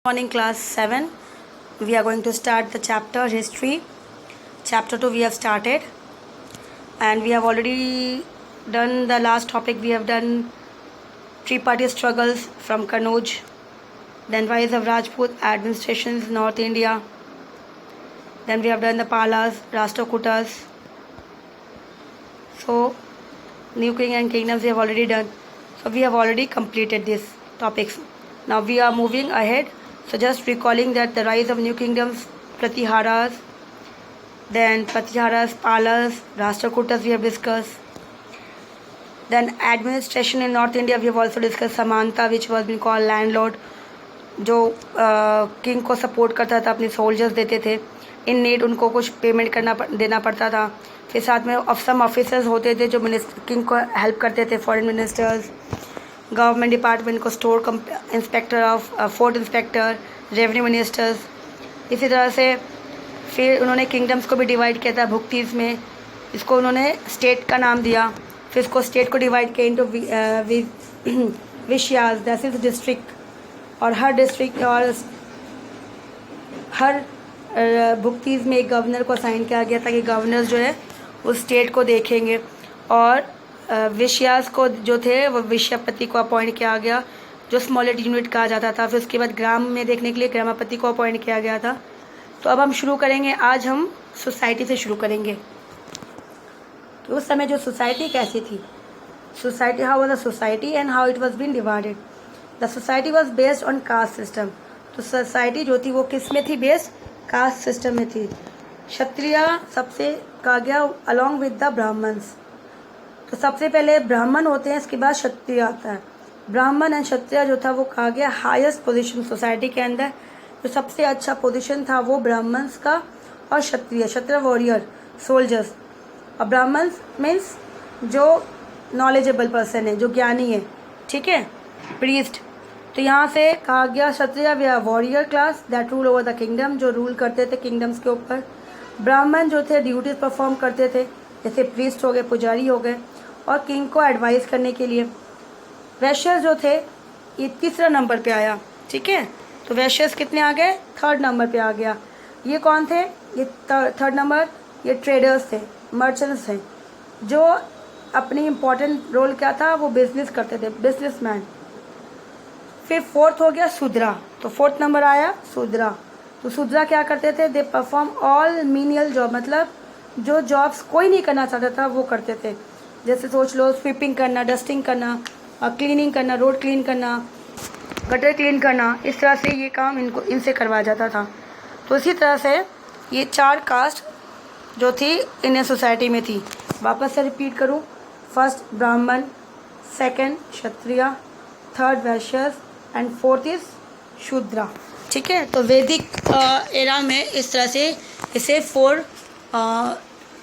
Morning class 7. We are going to start the chapter history. Chapter 2 we have started, and we have already done the last topic. We have done three-party struggles from Kanauj, then rise of Rajput administrations North India, then we have done the Palas, Rashtrakutas. So new king and kingdoms we have already done. So we have already completed these topics. Now we are moving ahead. So just recalling that the rise of new kingdoms, Pratiharas, Palas, Rashtrakutas we have discussed. Then administration in North India we have also discussed. Samanta, which was being called landlord, जो king को support करता था, अपने soldiers देते थे, in need उनको कुछ payment देना पड़ता था. फिर साथ में सम ऑफिसर्स होते थे जो किंग को हेल्प करते थे, फॉरेन मिनिस्टर्स, गवर्नमेंट डिपार्टमेंट को, store inspector of fort inspector, revenue ministers. इसी तरह से फिर उन्होंने किंगडम्स को भी डिवाइड किया था भुक्तीज में. इसको उन्होंने स्टेट का नाम दिया. फिर इसको स्टेट को डिवाइड किया इंटू विशयाज, दैट इज डिस्ट्रिक्ट, और हर डिस्ट्रिक्ट और हर भुक्तीज में एक गवर्नर को असाइन किया गया था कि गवर्नर्स जो है उस स्टेट को देखेंगे. और विशयास को जो थे वो विषयपति को अपॉइंट किया गया, जो स्मॉलेस्ट यूनिट कहा जाता था. फिर उसके बाद ग्राम में देखने के लिए ग्रामापति को अपॉइंट किया गया था. तो अब हम शुरू करेंगे. आज हम सोसाइटी से शुरू करेंगे. तो उस समय जो सोसाइटी कैसी थी, society, how was the society and how it was been divided. The society was based on caste system. तो सोसाइटी जो थी वो किस में थी, बेस्ड कास्ट सिस्टम में थी. क्षत्रिय सबसे कहा गया अलॉन्ग विद द ब्राह्मण्स. तो सबसे पहले ब्राह्मण होते हैं, इसके बाद क्षत्रिय आता है. ब्राह्मण एंड क्षत्रिय जो था वो कहा गया हाईएस्ट पोजीशन सोसाइटी के अंदर. जो सबसे अच्छा पोजीशन था वो ब्राह्मण्स का और क्षत्रिय वॉरियर सोल्जर्स. और ब्राह्मण्स मीन्स जो नॉलेजेबल पर्सन है, जो ज्ञानी है, ठीक है, प्रीस्ट. तो यहाँ से कहा गया Kshatriya warrior class that rule over the kingdom, जो रूल करते थे किंगडम्स के ऊपर. ब्राह्मण जो थे ड्यूटीज परफॉर्म करते थे, जैसे प्रीस्ट हो गए, पुजारी हो गए, और किंग को एडवाइस करने के लिए. वैश्यस जो थे ये तीसरा नंबर पे आया, ठीक है. तो वैश्यस कितने आ गए, थर्ड नंबर पे आ गया. ये कौन थे, ये थर्ड नंबर, ये ट्रेडर्स थे, मर्चेंट्स थे, जो अपनी इम्पोर्टेंट रोल क्या था, वो बिजनेस करते थे, बिजनेसमैन. फिर फोर्थ हो गया शूद्रा. तो फोर्थ नंबर आया शूद्रा. तो शूद्रा क्या करते थे, they perform all menial job, मतलब जो जॉब्स कोई नहीं करना चाहता था वो करते थे. जैसे सोच लो, स्वीपिंग करना, डस्टिंग करना, क्लीनिंग करना, रोड क्लीन करना, गटर क्लीन करना. इस तरह से ये काम इनसे करवाया जाता था. तो इसी तरह से ये चार कास्ट जो थी इंडियन सोसाइटी में थी. वापस से रिपीट करूँ, first Brahmin, second Kshatriya, third Vaishyas and fourth is Shudra, ठीक है. तो वैदिक एरा में इस तरह से इसे फोर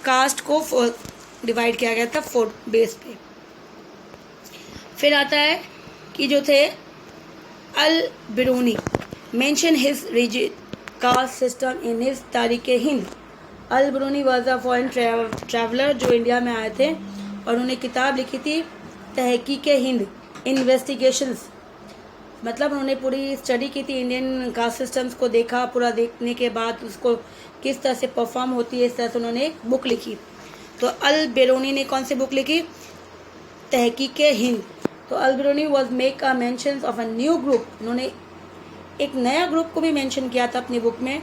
कास्ट को डिवाइड किया गया था, फोर बेस पे. फिर आता है कि जो थे Al Biruni mention his rigid caste system in his Tarikh Hind. Al Biruni was a foreign traveller जो इंडिया में आए थे, और उन्होंने किताब लिखी थी तहकीक हिंद, इन्वेस्टिगेशंस. मतलब उन्होंने पूरी स्टडी की थी, इंडियन कास्ट सिस्टम्स को देखा. पूरा देखने के बाद उसको किस तरह से परफॉर्म होती है, इस तरह से उन्होंने एक बुक लिखी. तो अल बेरोनी ने कौन सी बुक लिखी, तहकीक हिंद. तो Al Beruni was make a mention of a new group. उन्होंने एक नया ग्रुप को भी मेंशन किया था अपनी बुक में.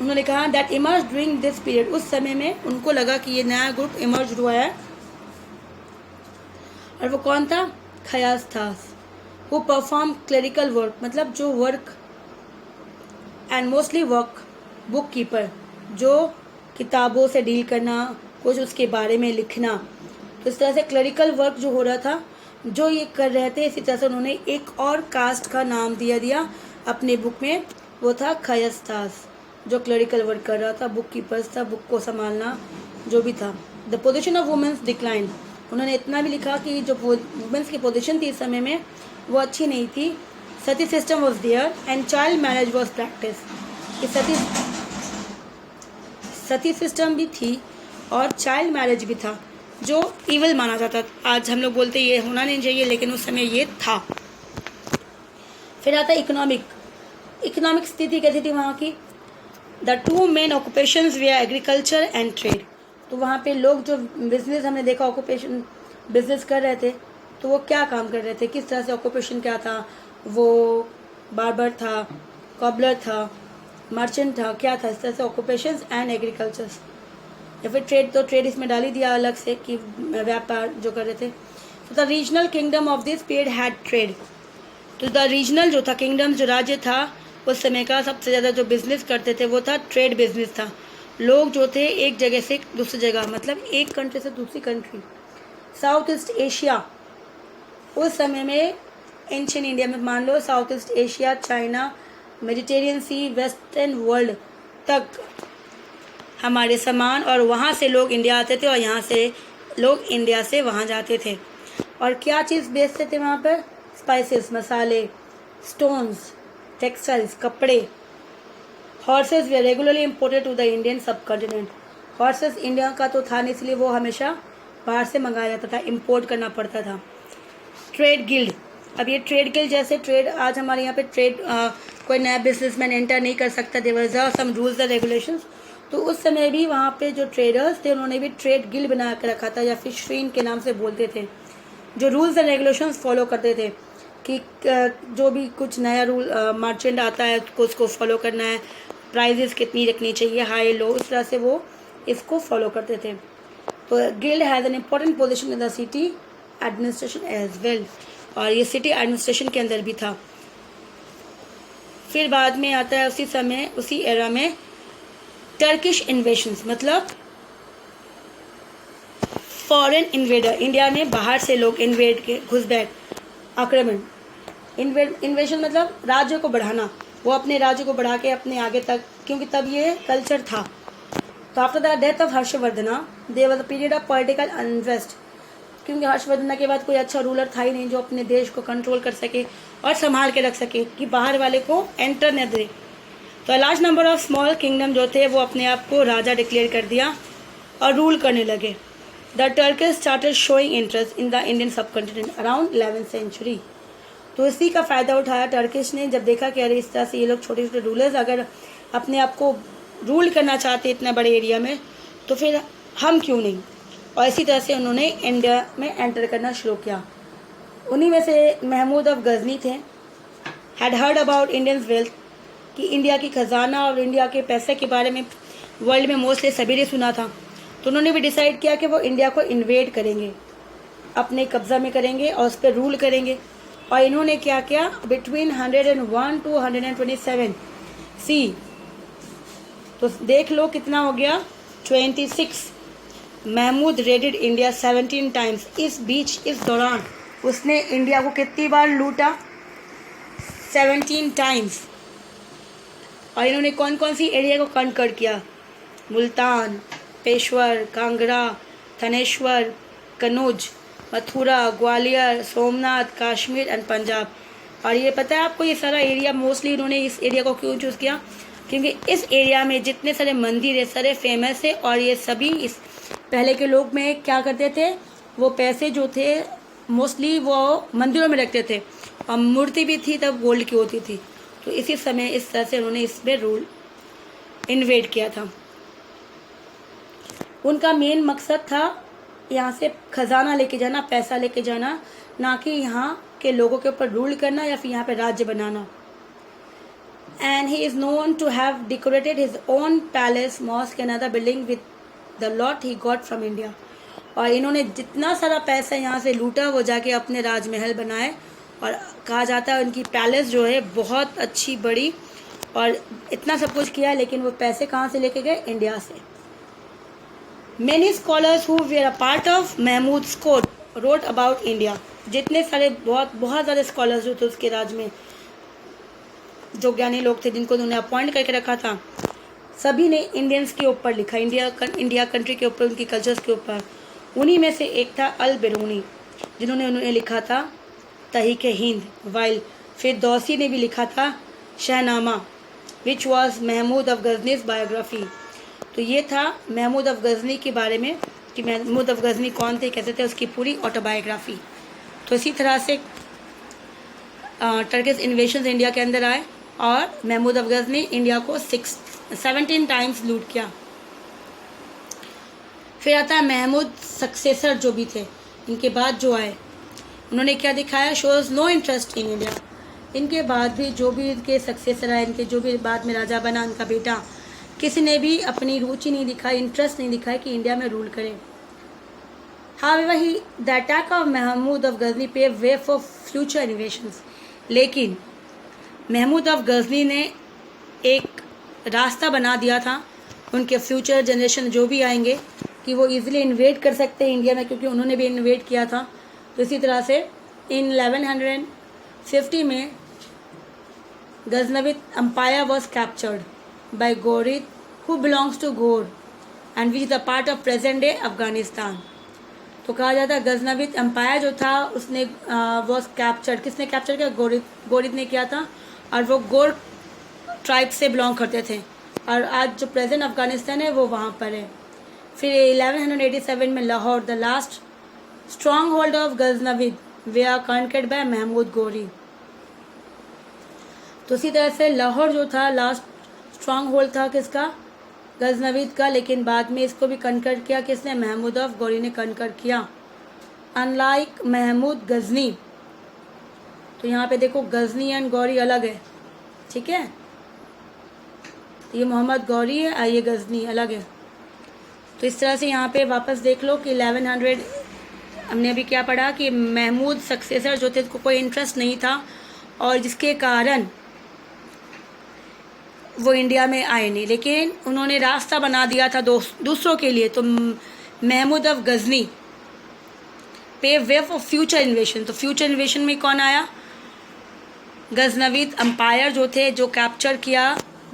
उन्होंने कहा that emerge during this period. उस समय में उनको लगा कि ये नया ग्रुप इमर्ज हुआ है, और वो कौन था, खयास था, वो परफॉर्म क्लरिकल वर्क, मतलब जो work and mostly work book keeper, जो किताबों से डील करना, कुछ उसके बारे में लिखना. तो इस तरह से क्लरिकल वर्क जो हो रहा था, जो ये कर रहे थे, इसी तरह से उन्होंने एक और कास्ट का नाम दिया अपने बुक में. वो था खयस्तास, जो क्लरिकल वर्क कर रहा था, बुक कीपर्स था, बुक को संभालना जो भी था. The position of womens decline. उन्होंने इतना भी लिखा कि जो वुमेन्स की पोजीशन थी इस समय में वो अच्छी नहीं थी. Sati system was there and child marriage was practice. Sati system भी थी और चाइल्ड मैरिज भी था, जो इविल माना जाता था. आज हम लोग बोलते ये होना नहीं चाहिए, लेकिन उस समय ये था. फिर आता है इकोनॉमिक. इकोनॉमिक स्थिति कैसी थी वहाँ की? The two main occupations way agriculture and trade. तो वहाँ पे लोग जो बिजनेस, हमने देखा ऑक्यूपेशन बिजनेस कर रहे थे, तो वो क्या काम कर रहे थे, किस तरह से ऑक्यूपेशन क्या था, वो बार्बर था, कॉबलर था, मर्चेंट था, क्या था, इस तरह से ऑक्यूपेशंस एंड एग्रीकल्चर्स। या फिर ट्रेड, तो ट्रेड इसमें डाल ही दिया अलग से कि व्यापार जो कर रहे थे। तो the regional kingdom of this period had trade. तो द रीजनल जो था किंगडम, जो राज्य था उस समय का, सबसे ज़्यादा जो बिजनेस करते थे वो था ट्रेड बिजनेस था। लोग जो थे एक जगह से दूसरी जगह, मतलब एक कंट्री से दूसरी कंट्री, साउथ ईस्ट एशिया उस समय में, एंशियंट इंडिया में मान लो South East Asia, China, Mediterranean sea, western world तक हमारे सामान, और वहाँ से लोग इंडिया आते थे और यहाँ से लोग इंडिया से वहाँ जाते थे। और क्या चीज़ बेचते थे वहाँ पर? स्पाइसेस, मसाले, स्टोन्स, टेक्सटाइल्स, कपड़े। Horses were regularly imported to the Indian subcontinent. Horses India का तो था नहीं, इसलिए वो हमेशा बाहर से मंगाया जाता था, इम्पोर्ट करना पड़ता था। ट्रेड गिल्ड, अब ये ट्रेड गिल्ड, जैसे ट्रेड आज हमारे यहाँ पे ट्रेड कोई नया बिजनेसमैन एंटर नहीं कर सकता, there was some rules and regulations. तो उस समय भी वहाँ पे जो ट्रेडर्स थे उन्होंने भी ट्रेड गिल्ड बना कर रखा था, या फिर श्रीन के नाम से बोलते थे, जो रूल्स एंड रेगुलेशंस फॉलो करते थे कि जो भी कुछ नया रूल मर्चेंट आता है उसको फॉलो करना है, प्राइजेस कितनी रखनी चाहिए, हाई लो, इस तरह से वो इसको फॉलो करते थे। तो guild has an important position in the city administration as well, और ये सिटी एडमिनिस्ट्रेशन के अंदर भी था। फिर बाद में आता है उसी समय, उसी एरा में टर्किश इन्वेशंस, मतलब फॉरेन इन्वेडर, इंडिया में बाहर से लोग इन्वेड के, घुसपैठ, आक्रमण। इन्वेशन मतलब राज्य को बढ़ाना, वो अपने राज्य को बढ़ा के अपने आगे तक, क्योंकि तब ये कल्चर था। तो after the death of Harshavardhana there was a period of political unrest, क्योंकि हर्षवर्धन के बाद कोई अच्छा रूलर था ही नहीं जो अपने देश को कंट्रोल कर सके और संभाल के रख सके, कि बाहर वाले को एंटर न दे। तो large number of small kingdom जो थे वो अपने आप को राजा डिक्लेयर कर दिया और रूल करने लगे। The Turkish started showing interest in the Indian सब कॉन्टिनेंट अराउंड 11th सेंचुरी। तो इसी का फ़ायदा उठाया टर्किश ने, जब देखा कि अरे इस तरह से ये लोग छोटे छोटे रूलर्स अगर अपने आप को रूल करना चाहते इतना बड़े एरिया में, तो फिर हम क्यों नहीं। और इसी तरह से उन्होंने इंडिया में एंटर करना शुरू किया। उन्हीं में से महमूद ऑफ गजनी थे। Had heard about Indians wealth, कि इंडिया की खजाना और इंडिया के पैसे के बारे में वर्ल्ड में मोस्टली सभी ने सुना था। तो उन्होंने भी डिसाइड किया कि वो इंडिया को इन्वेड करेंगे, अपने कब्जा में करेंगे और उस पर रूल करेंगे। और इन्होंने क्या किया, बिटवीन 101 to 127 सी, तो देख लो कितना हो गया, 26। Mahmud raided India 17 times. इस बीच, इस दौरान उसने इंडिया को कितनी बार लूटा? 17 टाइम्स। और इन्होंने कौन कौन सी एरिया को कंकर किया? मुल्तान, पेशवर, कांगड़ा, थानेश्वर, कनौज, मथुरा, ग्वालियर, सोमनाथ, कश्मीर एंड पंजाब। और ये पता है आपको, ये सारा एरिया मोस्टली इन्होंने इस एरिया को क्यों चूज़ किया? क्योंकि इस एरिया में जितने सारे मंदिर है सारे फेमस है, और ये सभी इस पहले के लोग में क्या करते थे, वो पैसे जो थे मोस्टली वो मंदिरों में रखते थे, और मूर्ति भी थी तब गोल्ड की होती थी। तो इसी समय इस तरह से उन्होंने इसमें रूल इन्वेड किया था। उनका मेन मकसद था यहाँ से खजाना लेके जाना, पैसा लेके जाना, ना कि यहाँ के लोगों के ऊपर रूल करना या फिर यहाँ पे राज्य बनाना। And he is known to have decorated his own palace, mosque and other building with the loot he got from India. और इन्होंने जितना सारा पैसा यहाँ से लूटा वो जाके अपने राजमहल बनाए, और कहा जाता है उनकी पैलेस जो है बहुत अच्छी बड़ी, और इतना सब कुछ किया, लेकिन वो पैसे कहाँ से लेके गए? इंडिया से। Many scholars who were a part of Mahmud's court wrote about India. जितने सारे बहुत ज़्यादा स्कॉलर्स जो थे उसके राज में, जो ज्ञानी लोग थे जिनको उन्होंने अपॉइंट करके रखा था, सभी ने इंडियंस के ऊपर लिखा, इंडिया कंट्री के ऊपर, उनकी कल्चर्स के ऊपर। उन्हीं में से एक था अल बिरूनी, जिन्होंने उन्होंने लिखा था तहरीक हिंद, वाइल फिरदौसी ने भी लिखा था Shahnama, which was Mahmud of Ghazni's biography. तो ये था महमूद ऑफ गजनी के बारे में, कि महमूद ऑफ गजनी कौन थे, कैसे थे, उसकी पूरी ऑटोबायोग्राफी। तो इसी तरह से टर्किश इन्वेशंस इंडिया के अंदर आए, और महमूद अफगज़ ने इंडिया को 17 टाइम्स लूट किया। फिर आता है महमूद सक्सेसर जो भी थे, इनके बाद जो आए, उन्होंने क्या दिखाया, shows no interest in India. इनके बाद भी जो भी इनके सक्सेसर आए, इनके जो भी बाद में राजा बना इनका बेटा, किसी ने भी अपनी रुचि नहीं दिखाई, इंटरेस्ट नहीं दिखाया कि इंडिया में रूल करे। However, the attack of Mahmud of Ghazni paved way for future innovations. लेकिन महमूद ऑफ गज़नी ने एक रास्ता बना दिया था उनके फ्यूचर जनरेशन जो भी आएंगे कि वो इजीली इन्वेट कर सकते हैं इंडिया में, क्योंकि उन्होंने भी इन्वेट किया था। तो इसी तरह से इन 1150 में Ghaznavid empire was captured by Ghorid who belongs to Ghor and which is the part of present day Afghanistan. तो कहा जाता है गजनविद अम्पायर जो था उसने वॉज कैप्चर्ड, किसने कैप्चर किया, गोरिद ने किया था, और वो गोर ट्राइब से बिलोंग करते थे, और आज जो प्रेजेंट अफगानिस्तान है वो वहाँ पर है। फिर 1187 में Lahore, the last stronghold of Ghaznavid, they are conquered by Mahmud Ghori. तो इसी तरह से लाहौर जो था लास्ट स्ट्रॉन्ग होल्ड था किसका, गजनविद का, लेकिन बाद में इसको भी कनकर किया किसने, महमूद ऑफ गौरी ने कनकर किया। अनलाइक महमूद गजनी, तो यहाँ पे देखो गजनी एंड गौरी अलग है, ठीक है, ये मोहम्मद गौरी है और ये गजनी अलग है। तो इस तरह से यहाँ पे वापस देख लो कि 1100 हमने अभी क्या पढ़ा कि महमूद सक्सेसर जो थे को कोई इंटरेस्ट नहीं था, और जिसके कारण वो इंडिया में आए नहीं, लेकिन उन्होंने रास्ता बना दिया था दूसरों के लिए। तो महमूद ऑफ गजनी पे वे फॉर फ्यूचर इन्वेशन। तो फ्यूचर इन्वेशन में कौन आया, गजनविद अम्पायर जो थे, जो कैप्चर किया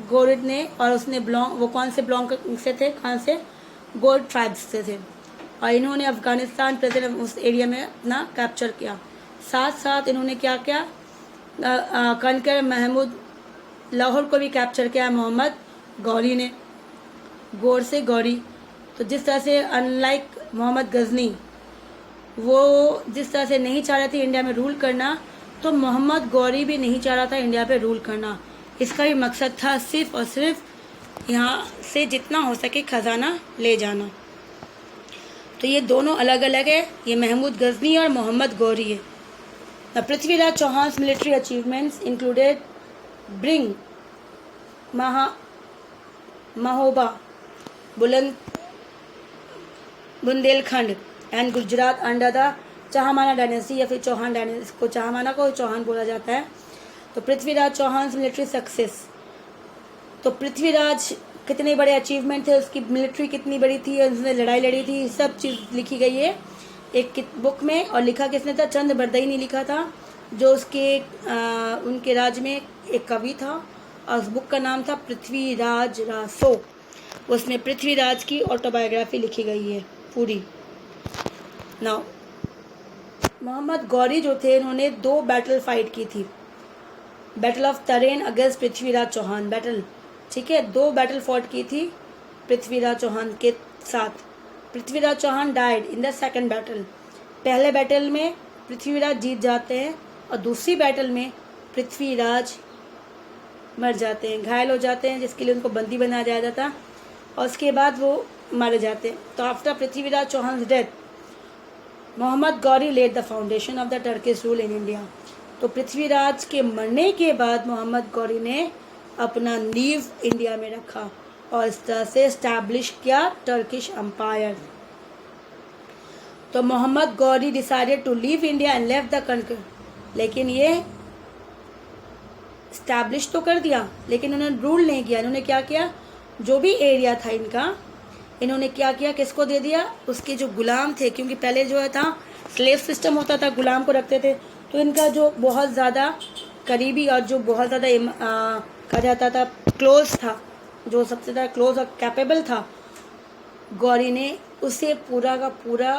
गोरिद ने, और उसने वो कौन से बिलोंग से थे, कहाँ से, गोर ट्राइब्स से थे, और इन्होंने अफगानिस्तान प्रेजेंट उस एरिया में अपना कैप्चर किया। साथ साथ इन्होंने क्या किया, कनकर महमूद लाहौर को भी कैप्चर किया मोहम्मद गौरी ने, गोर से गौरी। तो जिस तरह से अनलाइक मोहम्मद गजनी वो जिस तरह से नहीं चाह रहे थे इंडिया में रूल करना, तो मोहम्मद गौरी भी नहीं चाह रहा था इंडिया पे रूल करना। इसका भी मकसद था सिर्फ और सिर्फ यहाँ से जितना हो सके खजाना ले जाना। तो ये दोनों अलग अलग है, ये महमूद गजनी और मोहम्मद गौरी है। The Prithviraj Chauhan's military achievements included bring Mahoba, Bundelkhand and Gujarat under the Chahamana dynasty, या फिर चौहान डायनेस्टी को चाहमाना को चौहान बोला जाता है। तो पृथ्वीराज चौहान मिलिट्री सक्सेस, तो पृथ्वीराज कितने बड़े अचीवमेंट थे, उसकी मिलिट्री कितनी बड़ी थी, उसने लड़ाई लड़ी थी, सब चीज़ लिखी गई है एक बुक में। और लिखा किसने था, चंद बरदई ने लिखा था, जो उसके उनके राज में एक कवि था, और उस बुक का नाम था पृथ्वीराज रासो। उसमें पृथ्वीराज की ऑटोबायोग्राफी लिखी गई है पूरी। नाउ मोहम्मद गौरी जो थे, इन्होंने 2 बैटल फाइट की थी, बैटल ऑफ तरेन अगेंस्ट पृथ्वीराज चौहान बैटल, ठीक है, 2 बैटल फॉट की थी पृथ्वीराज चौहान के साथ। Prithviraj Chauhan died in the second battle, पहले बैटल में पृथ्वीराज जीत जाते हैं, और दूसरी बैटल में पृथ्वीराज मर जाते हैं, घायल हो जाते हैं, जिसके लिए उनको बंदी बनाया जाता था, और उसके बाद वो मारे जाते हैं। तो after Prithviraj Chauhan death, Mohammad Ghori led the foundation of the Turkish rule in India. तो पृथ्वीराज के मरने के बाद मोहम्मद गौरी ने अपना नींव इंडिया में रखा, और इस तरह से इस्टेब्लिश किया टर्किश एम्पायर। तो Mohammad Ghori decided to leave India and left the country, लेकिन ये इस्टेब्लिश तो कर दिया, लेकिन उन्होंने रूल नहीं किया। इन्होंने क्या किया, जो भी एरिया था इनका, इन्होंने क्या किया, किसको दे दिया, उसके जो गुलाम थे, क्योंकि पहले जो है था स्लेव सिस्टम होता था, गुलाम को रखते थे। तो इनका जो बहुत ज़्यादा करीबी और जो बहुत ज़्यादा कहा जाता था क्लोज था, जो सबसे ज़्यादा क्लोज और कैपेबल था, गौरी ने उसे पूरा का पूरा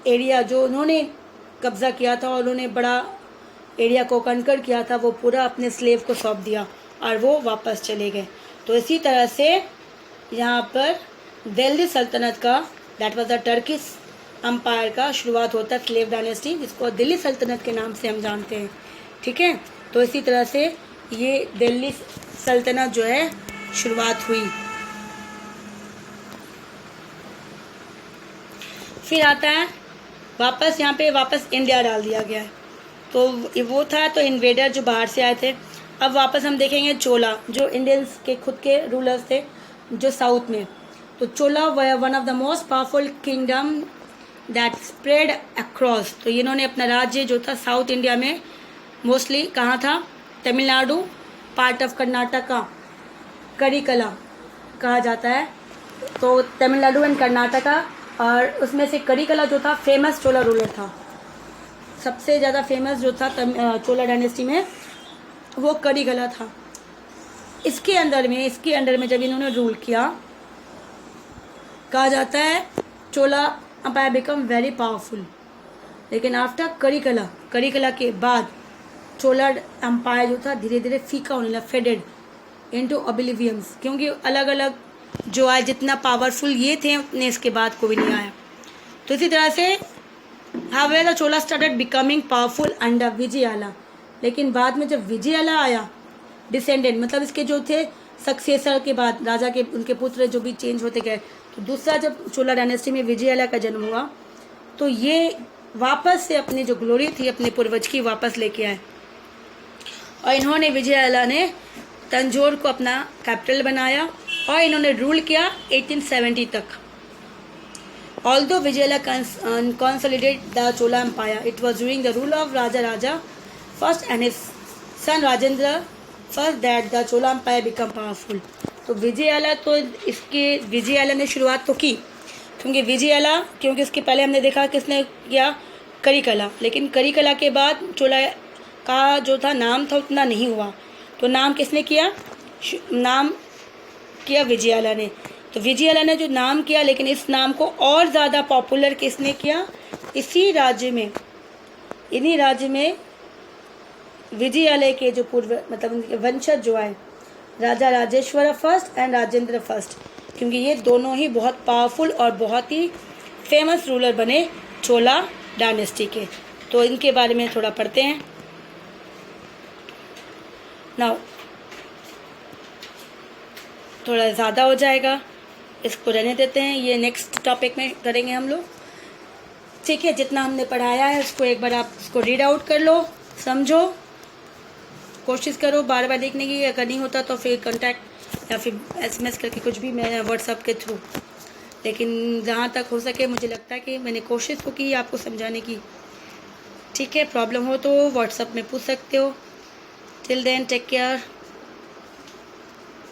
एरिया जो उन्होंने कब्ज़ा किया था और उन्होंने बड़ा एरिया को कनकर किया था, वो पूरा अपने स्लेव को सौंप दिया और वो वापस चले गए। तो इसी तरह से यहाँ पर दिल्ली सल्तनत का, that was the Turkish empire का शुरुआत होता है, स्लेव डायनेस्टी, जिसको दिल्ली सल्तनत के नाम से हम जानते हैं, ठीक है। तो इसी तरह से ये दिल्ली सल्तनत जो है शुरुआत हुई। फिर आता है वापस यहाँ पे वापस इंडिया डाल दिया गया है। तो वो था तो इन्वेडर जो बाहर से आए थे। अब वापस हम देखेंगे चोला, जो इंडियंस के खुद के रूलर्स थे जो साउथ में। तो Chola one of the most powerful kingdom that spread across. तो इन्होंने अपना राज्य जो था साउथ इंडिया में मोस्टली कहाँ था, तमिलनाडु, पार्ट ऑफ कर्नाटका, करिकला कहा जाता है। तो तमिलनाडु एंड कर्नाटका, और उसमें से करिकला जो था फेमस चोला रूलर था। सबसे ज़्यादा फेमस जो था चोला डायनेस्टी में वो करिकला था। इसके अंडर में जब इन्होंने रूल किया, कहा जाता है चोला अम्पायर बिकम वेरी पावरफुल। लेकिन आफ्टर करिकला के बाद चोला अम्पायर जो था धीरे धीरे फीका होने लगा, फेडेड इनटू ऑब्लिवियंस, क्योंकि अलग अलग जो आए जितना पावरफुल ये थे उतने इसके बाद कोई नहीं आया। तो इसी तरह से हावेला चोला स्टार्टेड बिकमिंग पावरफुल अंडर विजयाला। लेकिन बाद में जब विजयाला आया, डिसेंडेंट मतलब इसके जो थे सक्सेसर के बाद राजा के उनके पुत्र जो भी चेंज होते गए, तो दूसरा जब चोला डायनेस्टी में विजयाला का जन्म हुआ तो ये वापस से अपनी जो ग्लोरी थी अपने पूर्वज की वापस लेके आए। और इन्होंने विजयाला ने तंजौर को अपना कैपिटल बनाया और इन्होंने रूल किया 1870 तक। Although Vijayala consolidated the Chola Empire, it was during the rule of Raja first and his son Rajendra first that the Chola Empire became powerful. तो विजयाला ने शुरुआत तो की, क्योंकि इसके पहले हमने देखा किसने किया, करिकला। लेकिन करिकला के बाद चोला का जो था नाम था उतना नहीं हुआ, तो नाम किसने किया, नाम किया विजयाला ने। तो विजयाला ने जो नाम किया, लेकिन इस नाम को और ज़्यादा पॉपुलर किसने किया, इन्हीं राज्य में विजयालय के जो पूर्व मतलब उनके वंशज जो आए, राजा Rajeshwar first and Rajendra first, क्योंकि ये दोनों ही बहुत पावरफुल और बहुत ही फेमस रूलर बने चोला डायनेस्टी के। तो इनके बारे में थोड़ा पढ़ते हैं। नाउ थोड़ा ज़्यादा हो जाएगा, इसको रहने देते हैं, ये नेक्स्ट टॉपिक में करेंगे हम लोग। ठीक है, जितना हमने पढ़ाया है उसको एक बार आप उसको रीड आउट कर लो, समझो, कोशिश करो बार बार देखने की। अगर नहीं होता तो फिर कांटेक्ट या फिर SMS करके कुछ भी, मैं व्हाट्सएप के थ्रू। लेकिन जहाँ तक हो सके मुझे लगता है कि मैंने कोशिश तो की आपको समझाने की। ठीक है, प्रॉब्लम हो तो व्हाट्सएप में पूछ सकते हो। Till then take care.